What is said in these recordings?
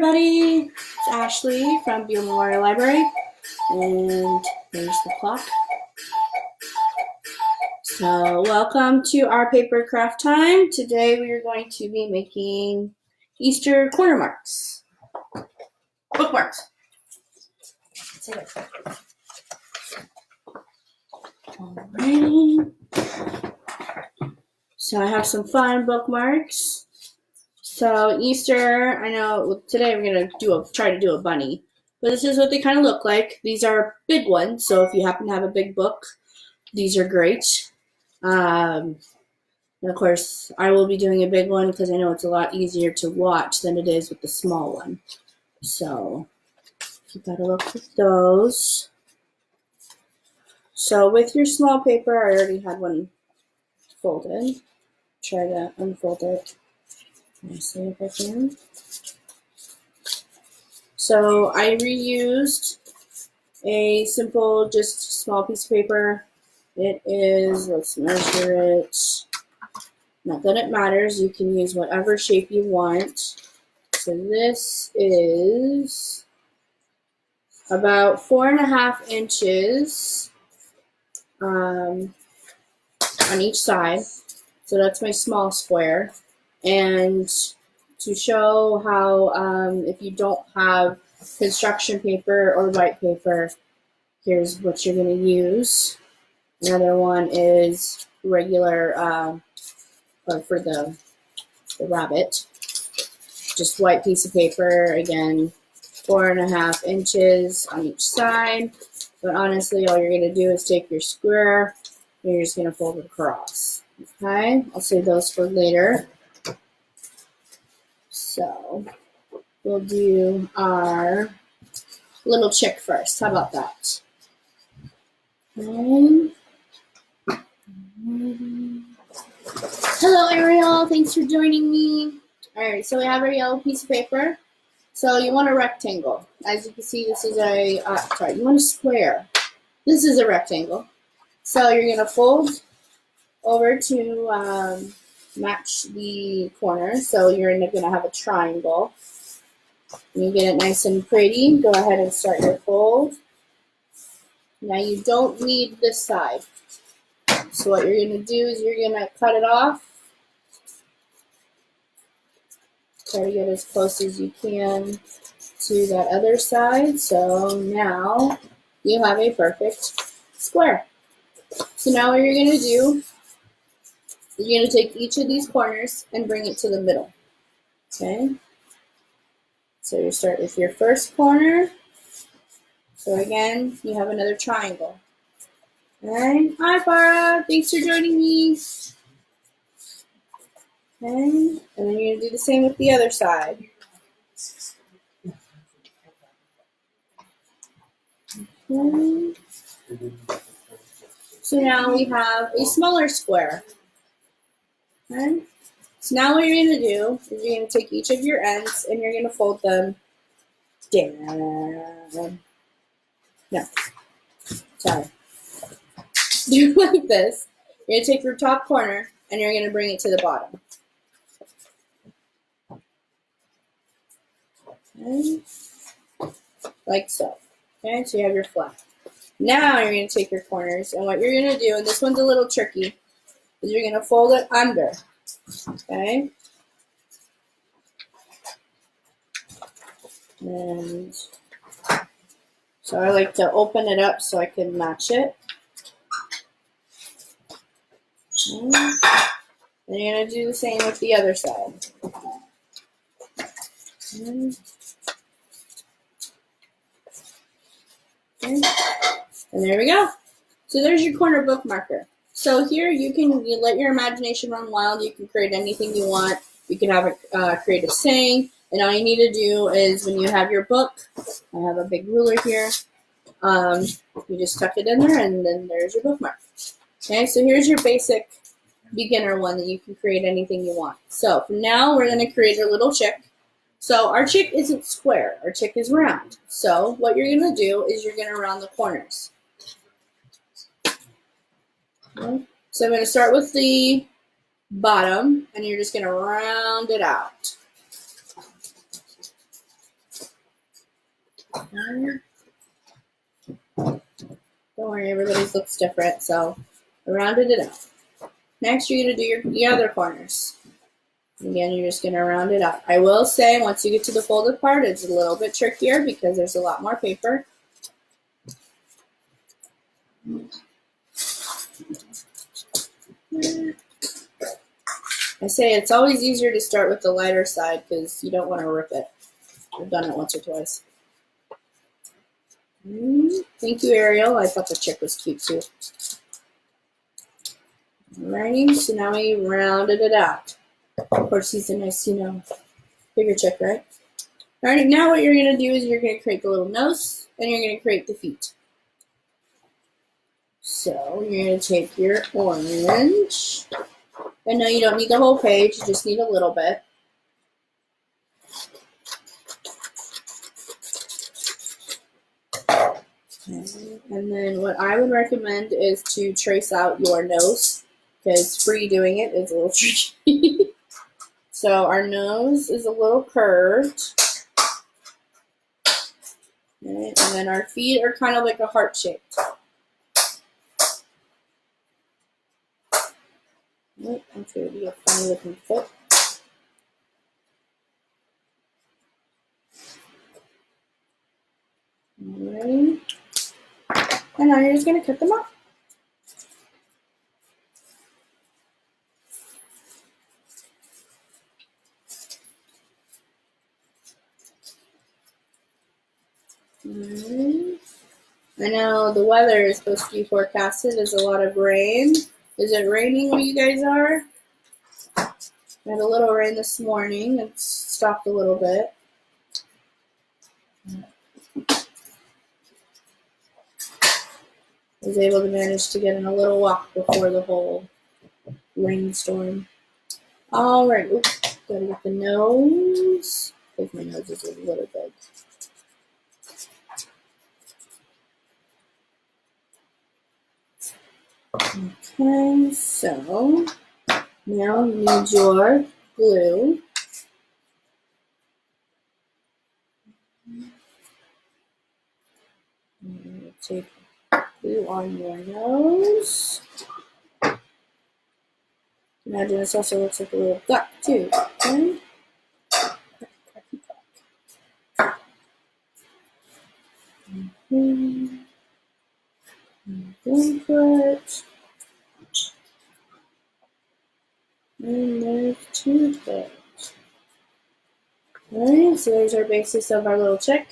everybody, it's Ashley from Beale Memorial Library, and there's the clock. So welcome to our paper craft time. Today we are going to be making Easter corner marks, bookmarks. Alrighty. So I have some fun bookmarks. So Easter, I know today we're gonna try to do a bunny, but this is what they kind of look like. These are big ones, so if you happen to have a big book, these are great. And of course, I will be doing a big one because I know it's a lot easier to watch than it is with the small one. So keep that a look with those. So with your small paper, I already had one folded. Try to unfold it. Let me see if I can. So I reused a simple, just small piece of paper. It is, let's measure it. Not that it matters, you can use whatever shape you want. So this is about 4.5 inches on each side. So that's my small square. And to show how if you don't have construction paper or white paper, here's what you're going to use. Another one is regular, or for the rabbit, just white piece of paper, again, 4.5 inches on each side. But honestly, all you're going to do is take your square and you're just going to fold it across. Okay, I'll save those for later. So we'll do our little chick first. How about that? Okay. Hello, Ariel. Thanks for joining me. All right, so we have our yellow piece of paper. So you want a rectangle. As you can see, this is you want a square. This is a rectangle. So you're going to fold over to match the corner. So you're going to have a triangle. When you get it nice and pretty, go ahead and start your fold. Now you don't need this side. So what you're going to do is you're going to cut it off. Try to get as close as you can to that other side. So now you have a perfect square. So now what you're going to do, you're going to take each of these corners and bring it to the middle. Okay? So you start with your first corner. So again, you have another triangle. Okay. Hi, Farah. Thanks for joining me. Okay. And then you're going to do the same with the other side. Okay. So now we have a smaller square. Okay. So now what you're going to do is you're going to take each of your ends and you're going to fold them down. No. Sorry. Do it like this. You're going to take your top corner and you're going to bring it to the bottom. Okay. Like so. Okay, so you have your flat. Now you're going to take your corners, and what you're going to do, and this one's a little tricky, is you're going to fold it under. Okay? And so I like to open it up so I can match it. Okay. And you're going to do the same with the other side. Okay. Okay. And there we go. So there's your corner bookmarker. So here you let your imagination run wild. You can create anything you want. You can have a creative saying. And all you need to do is when you have your book, I have a big ruler here, you just tuck it in there and then there's your bookmark. Okay, so here's your basic beginner one that you can create anything you want. So for now, we're going to create a little chick. So our chick isn't square, our chick is round. So what you're going to do is you're going to round the corners. Okay. So I'm going to start with the bottom and you're just going to round it out. Don't worry, everybody's looks different, so I rounded it out. Next, you're going to do the other corners. Again, you're just going to round it out. I will say, once you get to the folded part, it's a little bit trickier because there's a lot more paper. I say it's always easier to start with the lighter side because you don't want to rip it. I've done it once or twice. Thank you, Ariel. I thought the chick was cute too. Alrighty, so now we rounded it out. Of course, he's a nice, bigger chick, right? Alright, now what you're going to do is you're going to create the little nose and you're going to create the feet. So you're going to take your orange. I know you don't need the whole page, you just need a little bit. And then what I would recommend is to trace out your nose, because free doing it is a little tricky. So our nose is a little curved. Okay, and then our feet are kind of like a heart shaped. That's going to be a funny looking foot. Alright. And now you're just going to cut them off. I know the weather is supposed to be forecasted as a lot of rain. Is it raining where you guys are? We had a little rain this morning. It's stopped a little bit. I was able to manage to get in a little walk before the whole rainstorm. Alright, gotta get the nose. I think my nose is a little big. Okay, so now you need your glue. Take glue on your nose. Imagine this also looks like a little duck too. Okay. Input. And there's toothpick. Alright, so there's our basis of our little chick.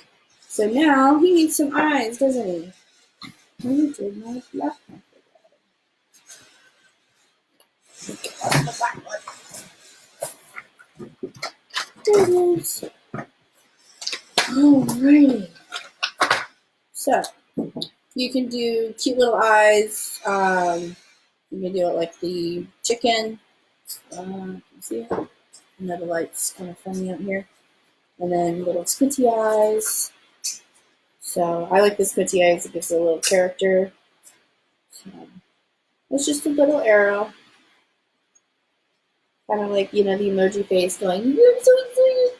So now he needs some eyes, doesn't he? He did not left. There it is. Alrighty. So you can do cute little eyes. You can do it like the chicken. See it? I know the light's kind of funny out here. And then little squinty eyes. So I like the squinty eyes. It gives it a little character. So it's just a little arrow. Kind of like, the emoji face going, you're so sweet.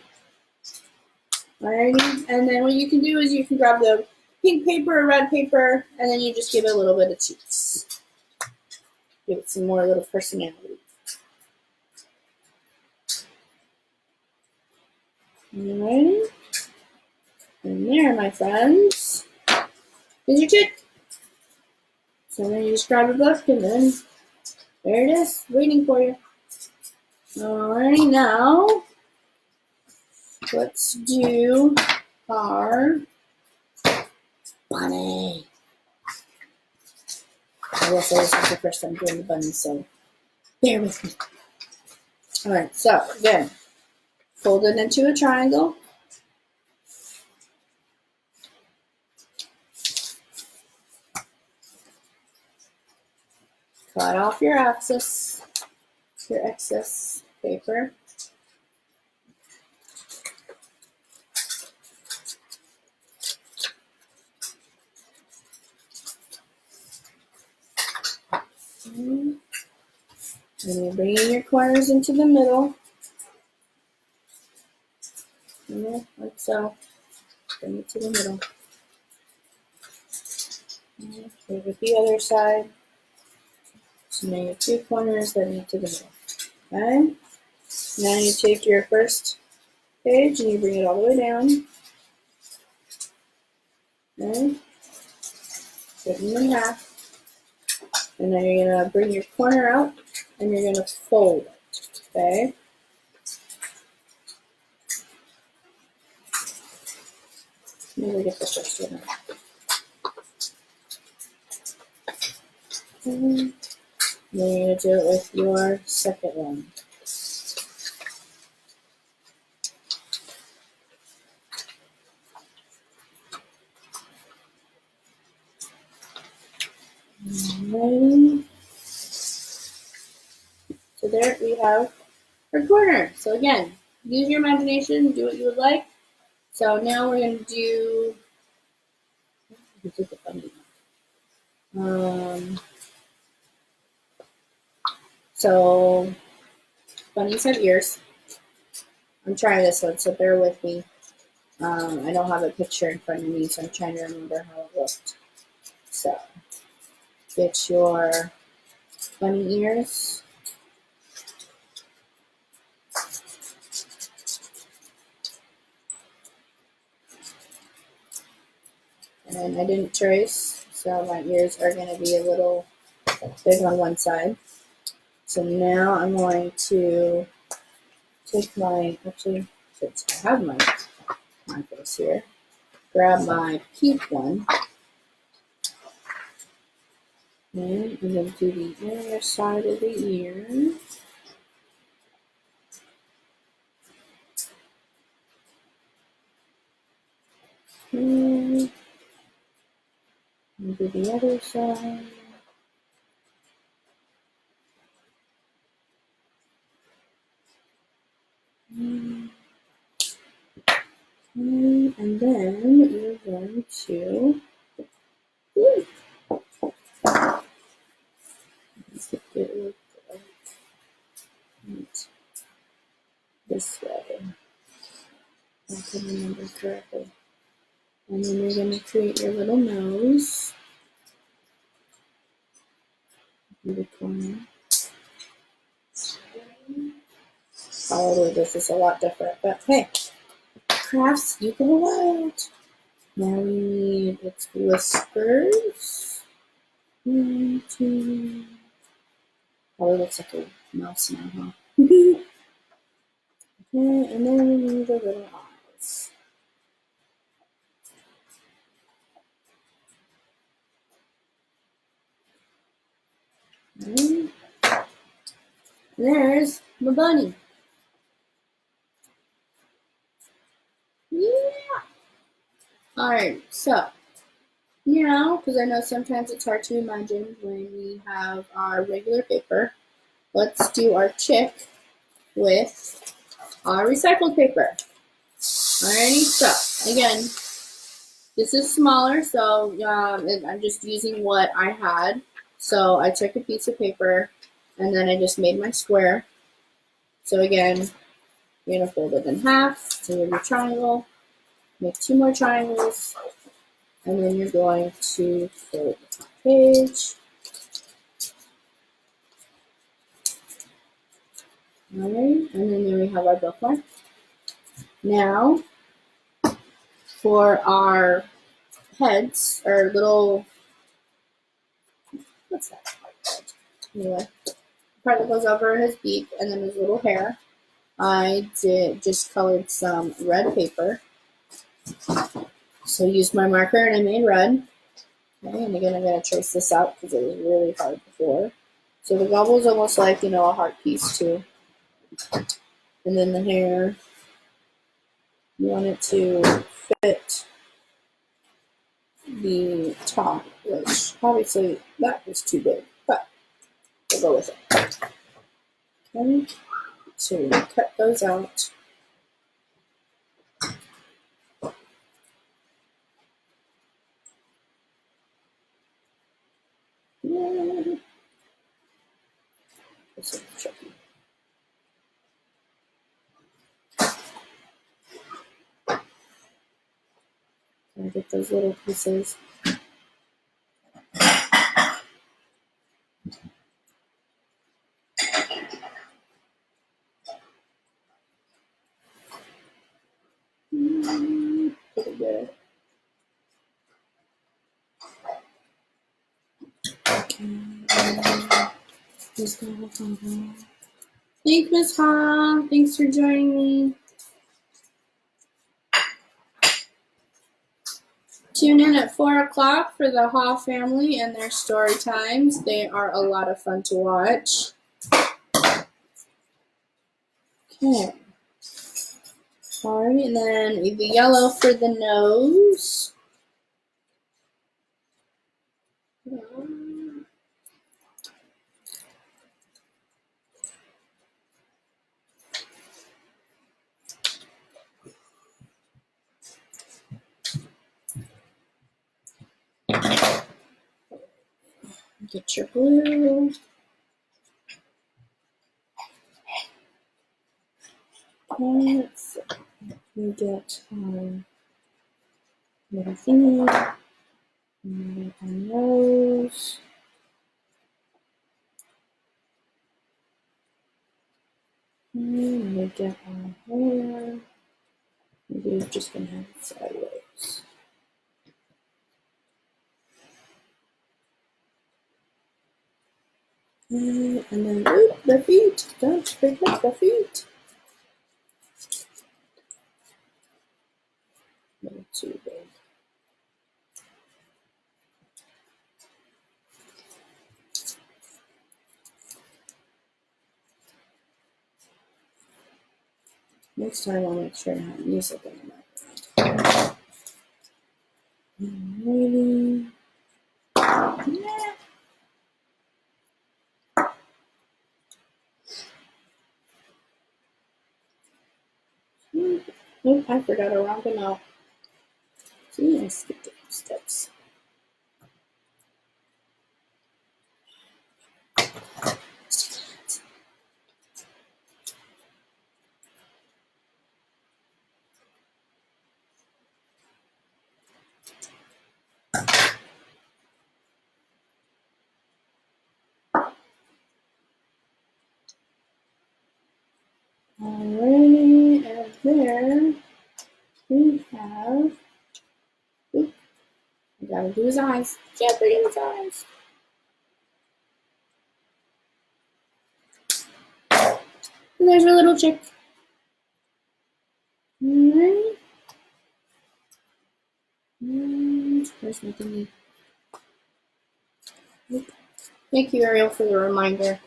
Alrighty. And then what you can do is you can grab the pink paper or red paper, and then you just give it a little bit of cheeks. Give it some more little personality. Alrighty. And there, my friends, is your chick. So then you just grab a book, and then there it is, waiting for you. Alrighty, now let's do our bunny. I will say this is the first time doing the bunny, so bear with me. Alright, so again, fold it into a triangle. Cut off your excess paper. And you're bringing your corners into the middle. Yeah, like so. bring it to the middle. Okay, with the other side. So now you have 2 corners that meet to the middle. Okay? Now you take your first page and you bring it all the way down. Okay? Split them in half. And then you're going to bring your corner out and you're going to fold it. Okay? Let me get the first one out. Okay. Then you're going to do it with your second one. Alrighty. So there we have our corner. So again, use your imagination, do what you would like. So now we're going to do the funny one. So bunnies have ears. I'm trying this one, so bear with me. I don't have a picture in front of me, so I'm trying to remember how it looked. So get your bunny ears. And I didn't trace, so my ears are going to be a little big on one side. So now I'm going to take my, actually, since I have my markers here, grab my pink one, and I'm going to do the inner side of the ear. And do the other side. And then you're going to get it this way. I can remember correctly. And then you're going to create your little nose. In the corner. Probably this is a lot different, but hey, crafts, you go wild. Now we need its whiskers. 1, 2. Probably looks like a mouse now, huh? Okay, and then we need the little eyes. And there's my bunny. Yeah. Alright, so now, because I know sometimes it's hard to imagine when we have our regular paper, let's do our chick with our recycled paper. Alrighty, so again, this is smaller, so I'm just using what I had. So I took a piece of paper and then I just made my square. So again, you're going to fold it in half, so you have your triangle, make 2 more triangles, and then you're going to fold the top page. Alright, and then we have our bookmark. Now, for our heads, our little, what's that called? Anyway, the part that goes over his beak and then his little hair, I just colored some red paper. So I used my marker and I made red. Okay, and again, I'm going to trace this out because it was really hard before. So the gobble is almost like, a heart piece too. And then the hair, you want it to fit the top, which obviously that was too big, but we'll go with it. Okay, so we cut those out. This is tricky. Gotta get those little pieces. Pretty good. Thanks, Miss Ha. Thanks for joining me. Tune in at 4 o'clock for the Ha family and their story times. They are a lot of fun to watch. Okay. Alright, and then the yellow for the nose. Get your blue. Okay, so we get our little thingy. And our nose. And we get our hair. Maybe we're just gonna have it sideways. And then, the feet. Don't forget the feet. A little too big. Next time I'll make sure to have music in the background. Alrighty. Yeah. Oh, I forgot to round them out. See, I skipped a few steps. Alrighty, and there we have. Oop, I gotta do his eyes. Can't forget his eyes. And there's our little chick. Alright. And where's my thingy? Oop. Thank you, Ariel, for the reminder.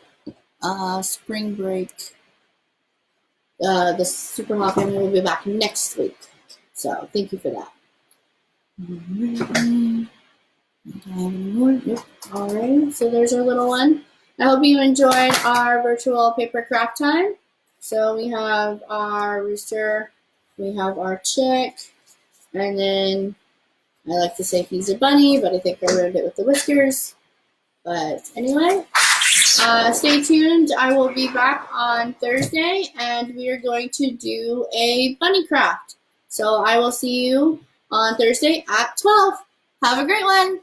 Spring break. The Super Hawk family will be back next week. So thank you for that. Nope. Alright, so there's our little one. I hope you enjoyed our virtual paper craft time. So we have our rooster, we have our chick, and then I like to say he's a bunny, but I think I ruined it with the whiskers. But anyway, stay tuned. I will be back on Thursday, and we are going to do a bunny craft. So I will see you on Thursday at 12. Have a great one.